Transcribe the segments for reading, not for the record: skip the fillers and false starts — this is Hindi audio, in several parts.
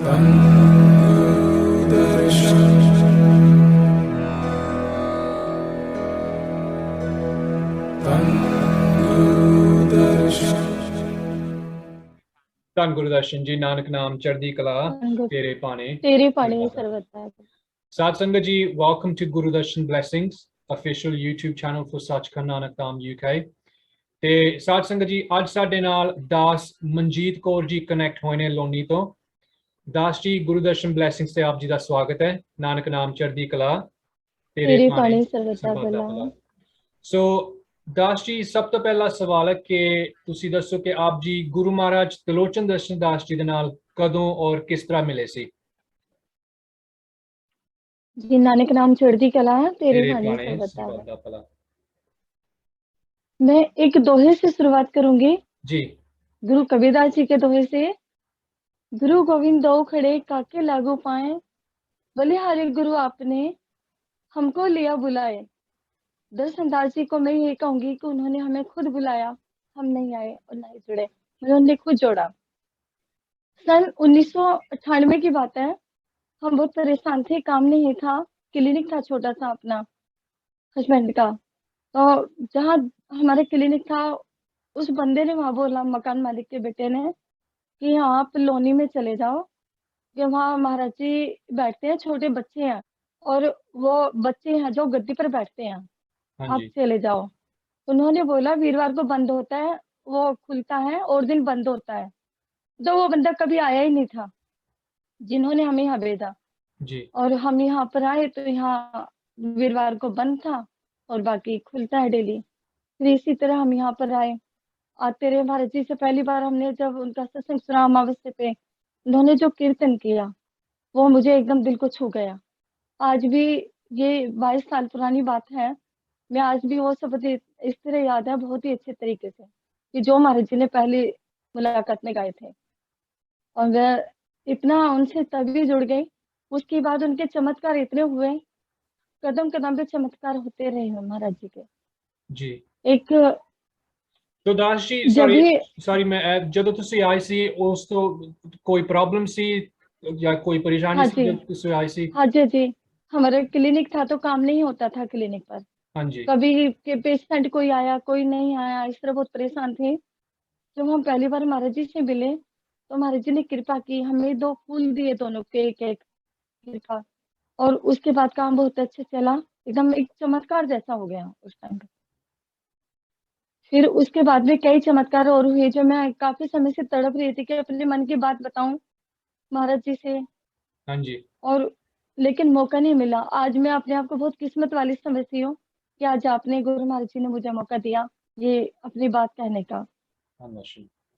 ਧੰਨ ਗੁਰਦਰਸ਼ਨ ਜੀ, ਨਾਨਕ ਨਾਮ ਚੜ੍ਹਦੀ ਕਲਾ ਤੇਰੇ ਭਾਣੇ ਤੇਰੇ ਭਾਣੇ ਸਰਬਤਾ। Sad Sangat ji, welcome to Guru Darshan Blessings, official YouTube channel for Sachkhand Nanak Dham UK. ਤੇ ਸਾਧ ਸੰਗਤ ਜੀ, ਅੱਜ ਸਾਡੇ ਨਾਲ ਦਾਸ ਮਨਜੀਤ ਕੌਰ ਜੀ ਕਨੈਕਟ ਹੋਏ ਨੇ ਲੋਨੀ ਤੋਂ। ਦਾਸ ਜੀ, ਗੁਰੂ ਦਰਸ਼ਨ ਬਲੇਸਿੰਗਸ ਤੇ ਆਪ ਜੀ ਦਾ ਸਵਾਗਤ ਹੈ। ਨਾਨਕ ਨਾਮ ਚੜ੍ਹਦੀ ਕਲਾ ਤੇਰੇ ਭਾਣੇ ਸਰਬਤਾ ਭਲਾ। ਸੋ ਦਾਸ ਜੀ, ਸਭ ਤੋਂ ਪਹਿਲਾ ਸਵਾਲ ਹੈ ਕਿ ਤੁਸੀਂ ਦੱਸੋ ਕਿ ਆਪ ਜੀ ਗੁਰੂ ਮਹਾਰਾਜ ਤਿਲੋਚਨ ਦਰਸ਼ਨ ਦਾਸ ਜੀ ਦੇ ਨਾਲ ਕਦੋਂ ਔਰ ਕਿਸ ਤਰ੍ਹਾਂ ਮਿਲੇ ਸੀ? जी, नानक नाम चढ़ती कला तेरे भाने सरबता भला। मैं एक दोहे से शुरुआत करूंगी जी। गुरु कबीरदास जी के दोहे से। गुरु गोविंद दो खड़े काके लागू पाए, बलिहारी गुरु आपने हमको लिया बुलाए। दर्शन दास जी को मैं ये कहूंगी कि उन्होंने हमें खुद बुलाया, हम नहीं आए और नहीं जुड़े, उन्होंने खुद जोड़ा। सन 1998 की बात है। हम बहुत परेशान थे, काम नहीं था, क्लिनिक था छोटा सा अपना हस्बैंड का। तो जहाँ हमारे क्लिनिक था, उस बंदे ने वहां बोला, मकान मालिक के बेटे ने, कि आप लोनी में चले जाओ, कि वहाँ महाराज जी बैठते हैं, छोटे बच्चे हैं और वो बच्चे हैं जो गद्दी पर बैठते हैं, आप चले जाओ। उन्होंने बोला वीरवार को बंद होता है, वो खुलता है और दिन बंद होता है। तो वो बंदा कभी आया ही नहीं था जिन्होंने हमें यहाँ भेजा जी। और हम यहाँ पर आए तो यहाँ वीरवार को बंद था और बाकी खुलता है डेली। फिर इसी तरह हम यहाँ पर आए। आते रहे। महाराज जी से पहली बार हमने जब उनका सत्संग सुना अमावस्या पे, उन्होंने जो कीर्तन किया वो मुझे एकदम दिल को छू गया। आज भी ये 22 साल पुरानी बात है, मैं आज भी वो सब इस तरह याद है बहुत ही अच्छे तरीके से, कि जो महाराज जी ने पहली मुलाकात में गाए थे। और मैं इतना उनसे तभी जुड़ गई। उसके बाद उनके चमत्कार इतने हुए, कदम कदम पे चमत्कार होते रहे महाराज जी के। जी। एक तो दास जी, सॉरी मैं ਜਦੋਂ ਤੁਸੀਂ ਆਏ ਸੀ ਉਸ ਤੋਂ ਕੋਈ प्रॉब्लम सी या कोई परेशानी सी जब ਤੁਸੀਂ आए सी? हाँ जी जी, हमारा क्लिनिक था तो काम नहीं होता था क्लिनिक पर। हाँ जी। कभी के पेशेंट कोई आया कोई नहीं आया, इस तरह बहुत परेशान थे। जब हम पहली बार महाराज जी से मिले तो महाराज जी ने कृपा की, हमें 2 फूल दिए, दोनों के एक कृपा। और उसके बाद काम बहुत अच्छे चला, एकदम एक चमत्कार जैसा हो गया उस टाइम पे। फिर उसके बाद भी कई चमत्कार और हुए जो मैं काफी समय से तड़प रही थी कि अपने मन की बात बताऊं महाराज जी से। हाँ जी। और लेकिन मौका नहीं मिला। आज मैं अपने आप को बहुत किस्मत वाली समझती हूँ कि आज आपने गुरु महाराज जी ने मुझे मौका दिया ये अपनी बात कहने का।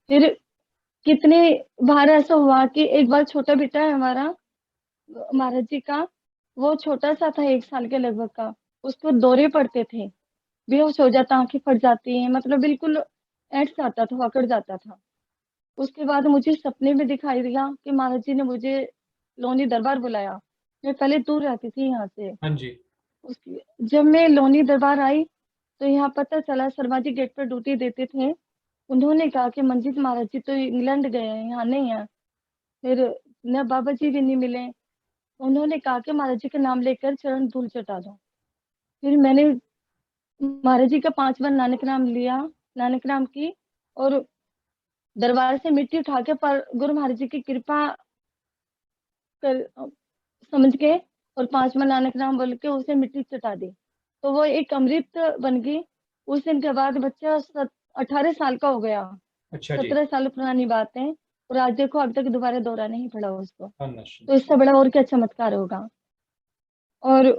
फिर कितने बार ऐसा हुआ कि एक बार छोटा बेटा है हमारा महाराज जी का, वो छोटा सा था 1 साल के लगभग का, उसको दौरे पड़ते थे, बेहोश हो जाता, आंखें फट जाती हैं, मतलब बिल्कुल ऐंठ जाता था, अकड़ जाता था। उसके बाद मुझे सपने में दिखाई दिया कि महाराज जी ने मुझे लोनी दरबार बुलाया। मैं पहले दूर रहती थी यहाँ से। हाँ जी। जब मैं लोनी दरबार आई तो यहाँ पता चला शर्मा जी गेट पर ड्यूटी देते थे। उन्होंने कहा कि मंजीत महाराज जी तो इंग्लैंड गए हैं, यहाँ नहीं है। फिर न बाबा जी भी नहीं मिले। उन्होंने कहा कि महाराज जी का नाम लेकर चरण धूल चटा दो। फिर मैंने महाराज जी का 5 बार नानक नाम लिया, नानक नाम की, और दरबार से मिट्टी उठा के पर गुरु महाराज जी की कृपा कर समझ के और 5 बार नानक नाम बोल के उसे मिट्टी चटा दी, तो वो एक अमृत बन गई। उस दिन के बाद बच्चा 18 साल का हो गया। अच्छा 17 साल पुरानी बात है, और आज देखो अब तक दोबारा दौरा नहीं पड़ा उसको। तो इससे बड़ा और क्या चमत्कार होगा। और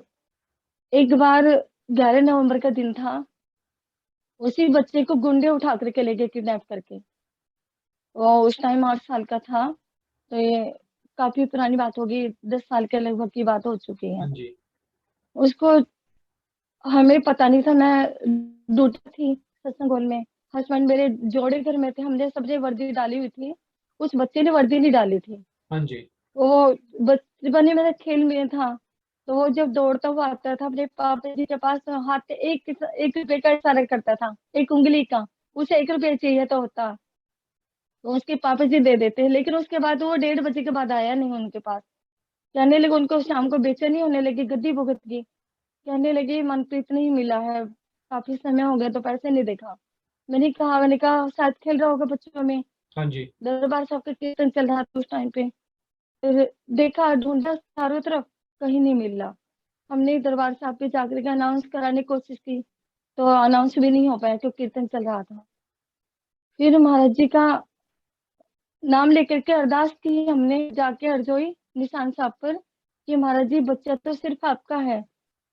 एक बार 11 नवंबर का दिन था, उसी बच्चे को गुंडे उठा करके ले गए किडनैप करके। वो उस टाइम 8 साल का था, तो ये काफी पुरानी बात होगी, 10 साल के लगभग की बात हो चुकी है। उसको हमें पता नहीं था, मैं ड्यूटी थी सत्संग हॉल में, हस्बैंड मेरे जोड़े घर में थे, हमने सबने वर्दी डाली हुई थी, उस बच्चे ने वर्दी नहीं डाली थी। हाँ जी। वो बचपन में खेल में था, तो वो जब दौड़ता हुआ आता था अपने पापा जी के पास, हाथ एक रुपए का इशारा करता था, एक उंगली का, उसे 1 रुपया चाहिए तो होता। तो उसके पापा जी दे देते हैं, लेकिन उसके बाद वो 1:30 बजे के बाद आया नहीं उनके पास। कहने लगे, उनको शाम को बेचैनी होने लगी, गद्दी भुगत गई। कहने लगे मनप्रीत नहीं मिला है, काफी समय हो गया तो पैसे नहीं देखा। मैंने कहा शायद खेल रहा होगा बच्चों में। हाँ जी। दरबार साहब का कीर्तन चल रहा था उस टाइम पे। फिर देखा, ढूंढा चारों तरफ, कहीं नहीं मिला। हमने दरबार साहब पे जाकर के अनाउंस कराने की कोशिश की, तो अनाउंस भी नहीं हो पाया क्योंकि कीर्तन चल रहा था। फिर महाराज जी का नाम लेकर के अरदास की हमने जाके हरजोई निशान साहब पर, कि महाराज जी बच्चा तो सिर्फ आपका है,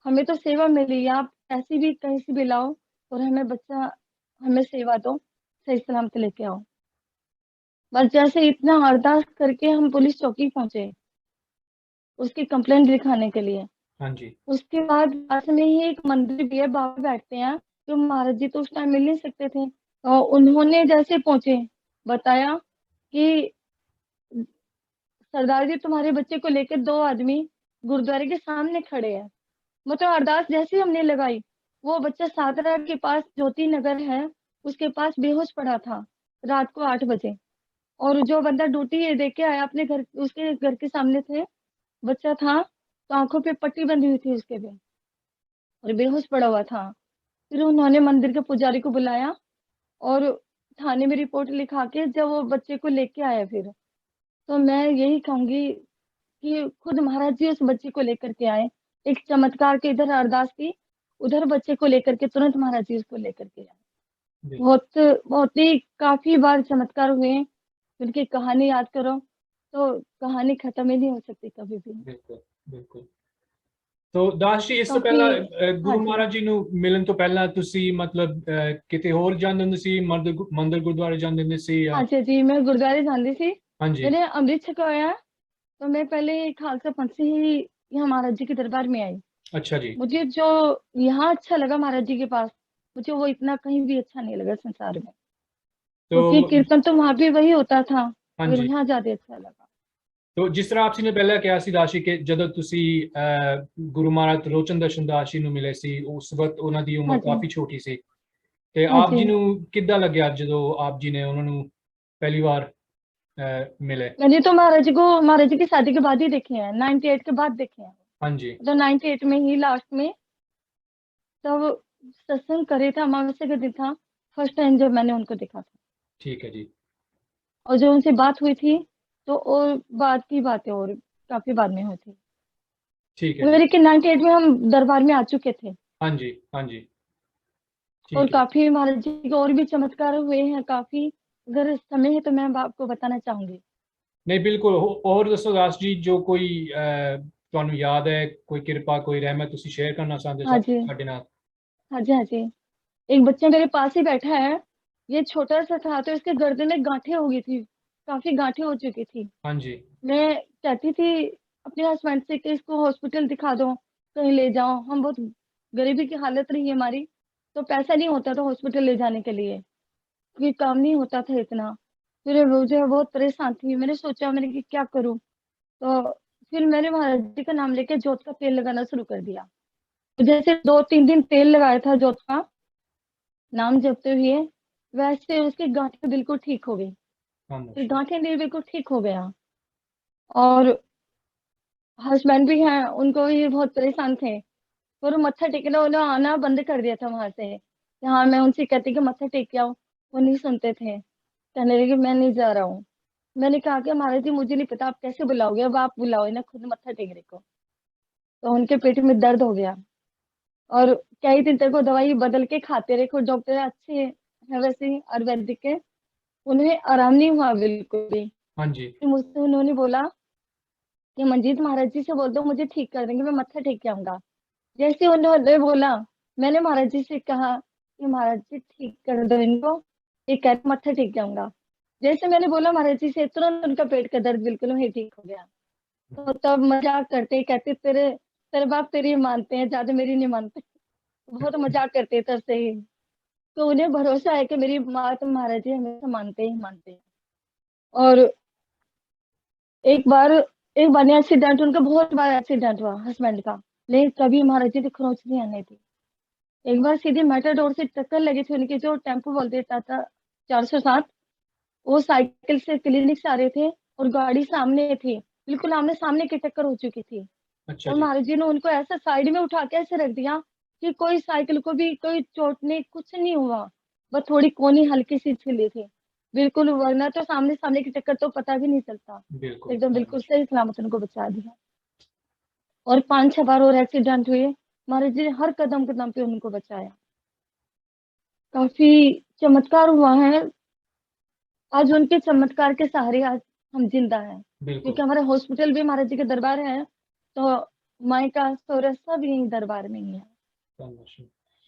हमें तो सेवा मिली, आप ऐसी भी कहीं से भी लाओ और हमें बच्चा, हमें सेवा दो, सही सलामत लेके आओ। बस जैसे इतना अरदास करके हम पुलिस चौकी पहुंचे उसकी कंप्लेंट लिखाने के लिए। हाँ जी। उसके बाद पास में ही एक मंदिर भी है, बाबा बैठते हैं, तो महाराज जी तो उस टाइम मिल नहीं सकते थे, तो उन्होंने जैसे पहुंचे बताया कि सरदार जी तुम्हारे बच्चे को लेकर 2 आदमी गुरुद्वारे के सामने खड़े हैं। मतलब अरदास जैसे ही हमने लगाई, वो बच्चा सादरा के पास ज्योति नगर है, उसके पास बेहोश पड़ा था रात को 8 बजे। और जो बंदा ड्यूटी दे के आया अपने घर, उसके घर के सामने थे, बच्चा था, तो आंखों पे पट्टी बंधी हुई थी उसके पे, और बेहोश पड़ा हुआ था। फिर उन्होंने मंदिर के पुजारी को बुलाया और थाने में रिपोर्ट लिखा के जब वो बच्चे को लेके आया, फिर तो मैं यही कहूंगी कि खुद महाराज जी उस बच्चे को लेकर के आए। एक चमत्कार के, इधर अरदास की, उधर बच्चे को लेकर के तुरंत महाराज जी उसको लेकर के आए। बिल्कुल बहुत बहुत ही काफी बार चमत्कार हुए हैं। उनकी कहानी याद करो तो कहानी खत्म ही नहीं हो सकती कभी भी। बिल्कुल बिल्कुल। तो ਦਾਸ ਜੀ, ਇਸ ਤੋਂ काफी। ਪਹਿਲਾਂ हाँ ਗੁਰੂ जी। ਮਹਾਰਾਜ ਜੀ ਨੂੰ ਮਿਲਣ ਤੋਂ ਪਹਿਲਾਂ ਤੁਸੀਂ ਮਤਲਬ ਕਿਤੇ ਹੋਰ ਜਾਂਦੇ ਹੁੰਦੇ ਸੀ, ਮੰਦਿਰ ਗੁਰਦੁਆਰੇ ਜਾਂਦੇ ਹੁੰਦੇ ਸੀ ਜਾਂ? हाँ जी जी, मैं गुरुद्वारे जाती थी। ਹਾਂਜੀ। मैंने अमृत छकाया, तो मैं पहले खालसा पंथ से ही यहाँ महाराज जी के दरबार में आई। ਅੱਛਾ जी। मुझे जो यहाँ अच्छा लगा महाराज जी के पास, मुझे वो इतना कहीं भी अच्छा नहीं लगा संसार में, तो क्योंकि कीर्तन तो वहां भी वही होता था, मगर ਹਾਂਜੀ। यहाँ ज्यादा अच्छा लगा। ਤੋ ਜਿਸ ਤਰ੍ਹਾਂ ਆਪ ਜੀ ਨੇ ਪਹਿਲਾਂ ਕਿਹਾ ਸੀ ਦਾਸ ਜੀ ਕਿ ਜਦੋਂ ਤੁਸੀਂ ਗੁਰੂ ਮਹਾਰਾਜ ਲੋਚਨ ਦਰਸ਼ਨ ਦਾਸ ਜੀ ਨੂੰ ਮਿਲੇ ਸੀ, ਉਸ ਵਕਤ ਉਹਨਾਂ ਦੀ हाँ ਉਮਰ जी। ਕਾਫੀ ਛੋਟੀ ਸੀ, ਤੇ हाँ ਆਪ जी। ਜੀ ਨੂੰ ਕਿੱਦਾਂ ਲੱਗਿਆ ਜਦੋਂ ਆਪ ਜੀ ਨੇ ਉਹਨਾਂ ਨੂੰ ਪਹਿਲੀ ਵਾਰ मिले? मैंने तो महाराज जी की शादी के बाद ही देखे हैं, 98 के बाद देखे हैं। हाँ जी। तो 98 में ही लास्ट में, तब सत्संग करे था, अमावस्या का दिन था, फर्स्ट टाइम जब मैंने उनको देखा था। ठीक है जी। और जो उनसे बात हुई थी, तो और बाद की बातें और काफी बाद में हुई थी। ठीक है जी। मेरे के 98 में हम दरबार में आ चुके थे। हाँ जी। हाँ जी। और ठीक है। काफी महाराज जी के और भी चमत्कार हुए हैं काफी, अगर समय है तो मैं आपको बताना चाहूंगी। नहीं बिल्कुल, और दसो दास जी, जो कोई ਤੁਹਾਨੂੰ याद है, कोई कृपा, कोई रहमत ਤੁਸੀਂ शेयर करना चाहते हाँ जी। ਸਾਡੇ ਨਾਲ? हाँ जी। हाँ जी। एक बच्चा मेरे पास ही बैठा है, ये छोटा सा था, तो इसके गर्दन में गांठें हो गई थी, काफी गांठें हो चुकी थी। हाँ जी। मैं कहती थी अपने हस्बैंड से कि इसको हॉस्पिटल दिखा दो, कहीं ले जाओ, हम बहुत गरीबी की हालत रही हमारी, तो पैसा नहीं होता था हॉस्पिटल ले जाने के लिए, क्योंकि काम नहीं होता था इतना। फिर मुझे बहुत परेशान थी, मैंने सोचा, मैंने कि क्या करूं, तो फिर मैंने महाराज जी का नाम लेके जोत का तेल लगाना शुरू कर दिया। तो जैसे 2-3 दिन तेल लगाया था जोत का नाम जपते हुए, वैसे उसकी गांठें बिल्कुल ठीक हो गई। हाँ फिर माशाल्लाह। गांठें नहीं, बिल्कुल ठीक हो गया। और हस्बैंड भी हैं, उनको भी बहुत परेशान थे, पर वो मत्था टेकना, उन्होंने आना बंद कर दिया था वहां से। हाँ, मैं उनसे कहती कि मत्था टेक के आओ, वो नहीं सुनते थे, कहने लगे मैं नहीं जा रहा हूँ। मैंने कहा कि महाराज जी मुझे नहीं पता आप कैसे बुलाओगे, अब आप बुलाओ इन्हें, खुद मत्था टेक देखो। तो उनके पेट में दर्द हो गया, और कई दिन तक वो दवाई बदल के खाते रहे, खुद डॉक्टर अच्छे है वैसे ही आयुर्वेदिक के, उन्हें आराम नहीं हुआ बिल्कुल भी। हाँ जी। फिर मुझसे उन्होंने बोला कि मंजीत महाराज जी से बोल दो मुझे ठीक कर देंगे, मैं मत्था टेक के आऊंगा। जैसे उन्होंने बोला, मैंने महाराज जी से कहा कि महाराज जी ठीक कर दो इनको, ये कहते मत्था टेक के आऊंगा। जैसे मैंने बोला महाराज जी से, तुरंत उनका पेट का दर्द बिल्कुल वही ठीक हो गया। तो तब मजाक करते, कहते तेरे तेरे बाप तेरी मानते हैं, ज्यादा मेरी नहीं मानते। बहुत मजाक करते तब से ही। तो उन्हें भरोसा है कि मेरी माँ तो महाराज जी हमेशा मानते ही मानते हैं। और एक बार एक बार एक्सीडेंट, उनका बहुत बार एक्सीडेंट हुआ हस्बैंड का, लेकिन कभी महाराज जी की खरोच नहीं आने थी। एक बार सीधे मेटाडोर से टक्कर लगी थी उनकी, जो टेम्पो बोलते टाटा 407, वो साइकिल से क्लिनिक से आ रहे थे और गाड़ी सामने थी, बिल्कुल आमने सामने की टक्कर हो चुकी थी। अच्छा और जी। महाराज जी ने उनको ऐसा साइड में उठा के ऐसे रख दिया कि कोई साइकिल को भी कोई चोट नहीं, कुछ नहीं हुआ, बस थोड़ी कोनी हल्की सी छिली थी बिल्कुल, वरना तो सामने सामने की टक्कर तो पता भी नहीं चलता। बिल्कुल एकदम हाँ बिल्कुल जी। सही सलामत उनको बचा दिया। और 5-6 बार और एक्सीडेंट हुए, महाराज जी ने हर कदम कदम पे उनको बचाया। काफी चमत्कार हुआ है, आज उनके चमत्कार के सहारे आज हम जिंदा हैं, बिल्कुल। क्योंकि हमारे हॉस्पिटल भी महाराज जी के दरबार है, तो माई का सोरा सब यही दरबार में ही है। शाबाश।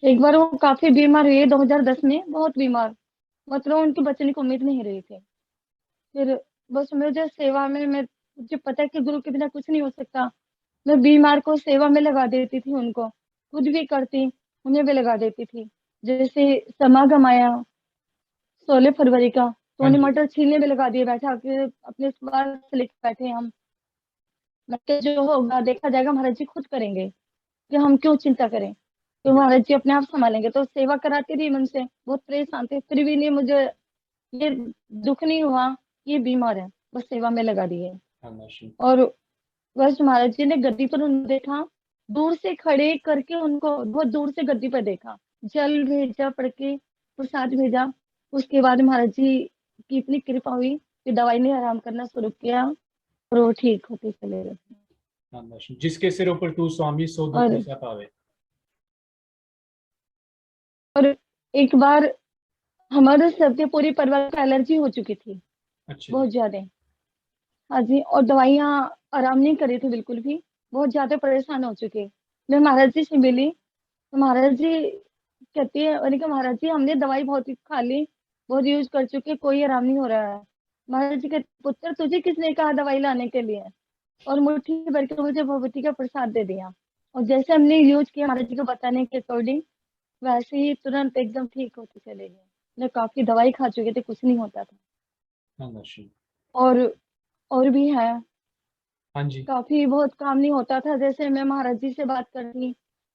एक बार वो काफी बीमार हुए 2010 में, बहुत बीमार, मतलब उनके बचने की उम्मीद नहीं रही थी। फिर बस मुझे सेवा में, मैं मुझे पता है कि गुरु के बिना कुछ नहीं हो सकता, मैं बीमार को सेवा में लगा देती थी, उनको खुद भी करती, उन्हें भी लगा देती थी। जैसे समागम आया 16 फरवरी का, तो हाँ उन्हें जी। मटर छीलने में लगा दिए, बैठा के अपने सवाल से लेके बैठे हम। मैं कहा, जो होगा देखा जाएगा, महाराज जी खुद करेंगे, कि हम क्यों चिंता करें, तो बिल्कुल। महाराज जी अपने आप संभालेंगे। तो सेवा कराती रही मन से, बहुत परेशान थे, फिर भी नहीं, मुझे ये दुख नहीं हुआ कि ये बीमार है, बस सेवा में लगा दिए। शाबाश। और बस महाराज जी ने गद्दी पर उन्हें देखा, दूर से खड़े करके उनको बहुत दूर से गद्दी पर देखा, जल भेजा, पढ़ के प्रसाद भेजा। उसके बाद महाराज जी की इतनी कृपा हुई कि दवाई ने आराम करना शुरू किया और वो ठीक होते चले गए। शाबाश। जिसके सिर ऊपर तू स्वामी सो दुख और विसप आवे। और एक बार हमारे सबके पूरे परिवार को एलर्जी हो चुकी थी, अच्छा जी। बहुत ज्यादा। हाँ जी, और दवाइयाँ आराम नहीं कर रही थी बिल्कुल भी, बहुत ज्यादा परेशान हो चुके। मैं महाराज जी से मिली, तो महाराज जी कहती है, मैंने कहा महाराज जी हमने दवाई बहुत ही खा ली, बहुत यूज कर चुके, कोई आराम नहीं हो रहा है। महाराज जी कहते, पुत्र तुझे किसने कहा दवाई लाने के लिए, और मुट्ठी भर के मुझे भगवती का प्रसाद दे दिया। और जैसे हमने यूज किया महाराज जी को बताने के अकॉर्डिंग, वैसे ही तुरंत एकदम ठीक होते चले गए। मैं काफी दवाई खा चुके थे, कुछ नहीं होता था। शाबाश। और और भी है, हाँ जी। काफी बहुत काम नहीं होता था। जैसे मैं महाराज जी से बात कर रही,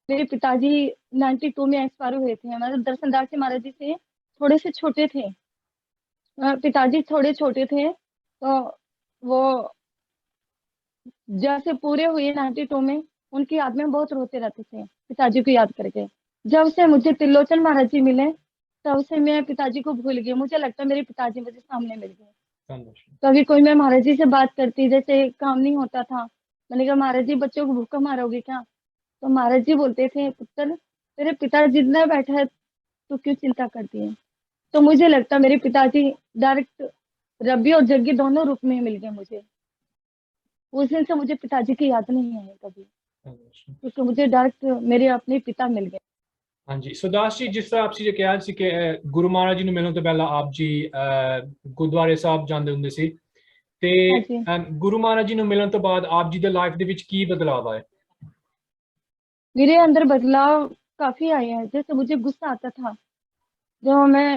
मेरे पिताजी 92 में एक्सपायर हुए थे, मतलब दर्शनदास जी महाराज जी से थोड़े से छोटे थे। पिताजी थोड़े छोटे थे, तो वो जैसे पूरे हुए 92 में, उनकी याद में बहुत रोते रहते थे, पिताजी को याद करके। जब से मुझे त्रिलोचन महाराज जी मिले, तब से मैं पिताजी को भूल गई, मुझे लगता है मेरे पिताजी मुझे सामने मिल गए। शाबाश। कभी कोई मैं महाराज जी से बात करती, जैसे काम नहीं होता था, मैंने कहा महाराज जी बच्चों को भूखा मारोगे क्या, तो महाराज जी बोलते थे, पुत्र तेरे पिता जितना बैठा है तो क्यों चिंता करती है। तो मुझे लगता मेरे पिताजी डायरेक्ट रबी और जग्गी दोनों रूप में मिल गए मुझे। उस दिन से मुझे पिताजी की याद नहीं आई कभी, शाबाश। क्योंकि मुझे डायरेक्ट मेरे अपने पिता मिल गए। ਹਾਂਜੀ ਸੁਦਾਸ ਜੀ ਜਿਸ ਤਰ੍ਹਾਂ ਆਪ ਜੀ ਨੇ ਕਿਹਾ ਸੀ ਕਿ ਗੁਰੂ ਮਹਾਰਾਜ ਜੀ ਨੂੰ ਮਿਲਣ ਤੋਂ ਪਹਿਲਾਂ ਆਪ ਜੀ ਗੁਰਦੁਆਰੇ ਸਾਹਿਬ ਜਾਂਦੇ ਹੁੰਦੇ ਸੀ ਤੇ हाँ जी, ਗੁਰੂ ਮਹਾਰਾਜ ਜੀ ਨੂੰ ਮਿਲਣ ਤੋਂ ਬਾਅਦ ਆਪ ਜੀ ਦੇ ਲਾਈਫ ਦੇ ਵਿੱਚ ਕੀ ਬਦਲਾਅ ਆਏ। मेरे अंदर बदलाव काफी आए हैं। जैसे मुझे गुस्सा आता था, जब मैं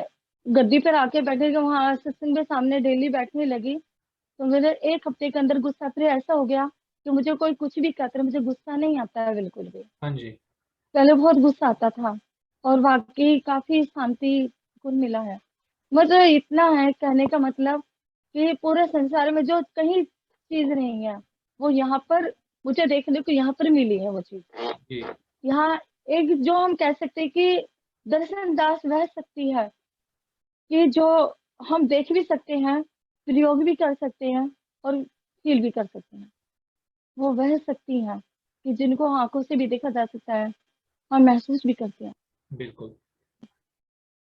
गद्दी पर आके बैठे, जब वहाँ सत्संग में सामने डेली बैठने लगी, तो मेरे 1 हफ्ते के अंदर गुस्सा फिर ऐसा हो गया कि मुझे कोई कुछ भी कहता है, मुझे गुस्सा नहीं आता है बिल्कुल भी। ਹਾਂਜੀ। पहले बहुत गुस्सा आता था, और वाकई काफी शांति सुकून मिला है। मतलब इतना है कहने का मतलब कि पूरे संसार में जो कहीं चीज नहीं है, वो यहाँ पर मुझे देखने को यहाँ पर मिली है वो चीज। ਜੀ। यहाँ एक जो हम कह सकते हैं कि दर्शन दास वह शक्ति है कि जो हम देख भी सकते हैं, प्रयोग भी कर सकते हैं, और फील भी कर सकते हैं। वो वह शक्ति है कि जिनको आंखों से भी देखा जा सकता है, हम महसूस भी करते हैं। बिल्कुल।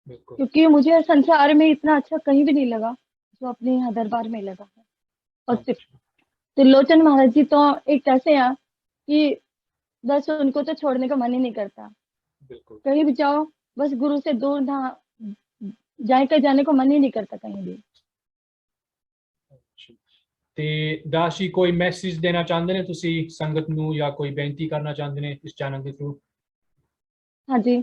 बिल्कुल। क्योंकि मुझे संसार में इतना अच्छा कहीं भी नहीं लगा जो अपने यहाँ दरबार में लगा है। और अच्छा। त्रिलोचन महाराज जी तो एक ऐसे हैं कि बस उनको तो छोड़ने का मन ही नहीं करता, बिल्कुल। कहीं भी जाओ, बस गुरु से दूर ना जाए, कहीं जाने को मन ही नहीं करता कहीं भी। अच्छा। ਤੇ ਦਾਸ ਜੀ ਕੋਈ ਮੈਸੇਜ ਦੇਣਾ ਚਾਹੁੰਦੇ ਨੇ ਤੁਸੀਂ ਸੰਗਤ ਨੂੰ ਜਾਂ ਕੋਈ ਬੇਨਤੀ ਕਰਨਾ ਚਾਹੁੰਦੇ ਨੇ ਇਸ ਚੈਨਲ ਦੇ ਥਰੂ। हाँ जी,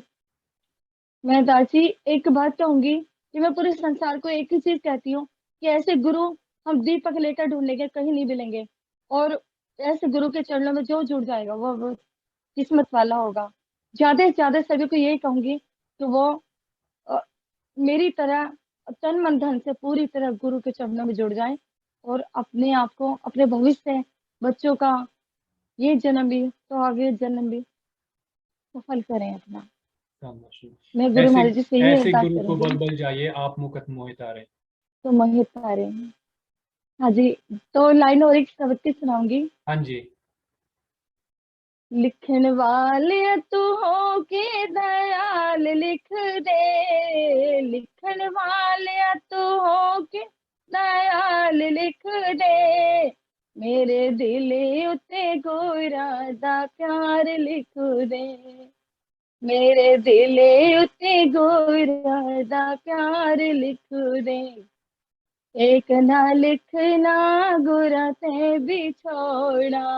मैं दासी एक बात कहूंगी कि मैं पूरे संसार को एक ही चीज कहती हूँ कि ऐसे गुरु हम दीपक लेकर ढूंढेंगे, कहीं नहीं मिलेंगे। और ऐसे गुरु के चरणों में जो जुड़ जाएगा वो किस्मत वाला होगा। ज्यादा से ज्यादा सभी को यही कहूंगी कि वो अ, मेरी तरह तन मन धन से पूरी तरह गुरु के चरणों में जुड़ जाएं और अपने आप को, अपने भविष्य, बच्चों का ये जन्म भी तो आगे जन्म भी सफल करें अपना। मैं गुरु ऐसे महाराज जी से यही ऐसे अरदास गुरु को बल करूंगी बल जाइए, आप मुकत मोहि तारे। तो मोहित तारे। हाँ जी, तो लाइन और एक कविता सुनाऊंगी। हाँ जी। लिखन वाले तू हो के दयाल लिख दे, लिखन वाले तू हो के दयाल लिख दे, मेरे दिल उते गोरा दा प्यार लिख दे, मेरे दिल उते गोरा दा प्यार लिख दे, एक ना लिखना गोरा ते बिछोड़ा,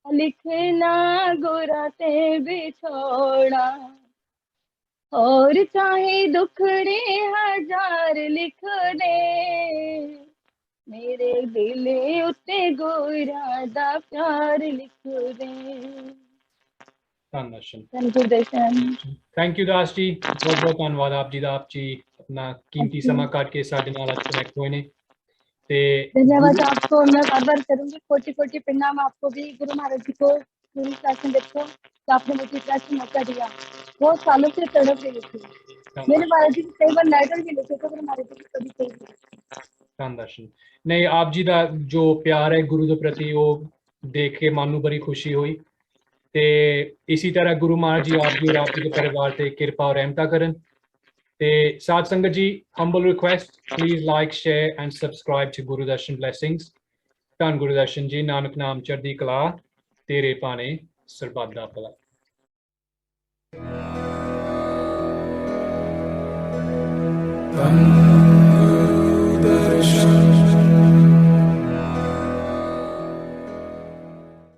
लिखना गोरा ते बिछोड़ा, और चाहे दुखड़े हजार लिख दे, मेरे दिल उते गोरा दा प्यार लिख दे। गुरदर्शन। थैंक यू दास जी, बहुत बहुत धन्यवाद आप जी ਦਾ, ਆਪ ਜੀ अपना कीमती समा ਕੱਢ ਕੇ ਸਾਡੇ ਨਾਲ ਅੱਜ ਕਨੈਕਟ ਹੋਏ ਨੇ। ਤੇ धन्यवाद आपको, मैं बार बार करूंगी कोटि कोटि प्रणाम आपको भी गुरु महाराज जी को, गुरु शासन देखो तो आपने मुझे इतना अच्छा मौका दिया, बहुत सालों से तड़प रही थी, मेरे महाराज जी कई बार लेटर भी लिखे थे, गुरु महाराज जी कभी कभी दर्शन नहीं, आप जी ਦਾ ਜੋ ਪਿਆਰ ਹੈ ਗੁਰੂ ਦੇ ਪ੍ਰਤੀ ਉਹ ਦੇਖ ਕੇ ਮਨ ਨੂੰ ਬੜੀ ਖੁਸ਼ੀ ਹੋਈ। ਤੇ ਇਸੇ ਤਰ੍ਹਾਂ ਗੁਰੂ ਮਹਾਰਾਜ ਜੀ ਆਪ ਜੀ ਔਰ ਆਪ ਜੀ ਦੇ ਪਰਿਵਾਰ ਤੇ ਕਿਰਪਾ ਔਰ ਰਹਿਮਤਾਂ ਕਰਨ। ਤੇ ਸਾਧ ਸੰਗਤ ਜੀ, humble request, please like, share and subscribe to Gurdarshan blessings. ਧੰਨ ਗੁਰਦਰਸ਼ਨ ਜੀ, ਨਾਨਕ ਨਾਮ ਚੜ੍ਹਦੀ ਕਲਾ, ਤੇਰੇ ਭਾਣੇ ਸਰਬੱਤ ਦਾ ਭਲਾ। Dharshana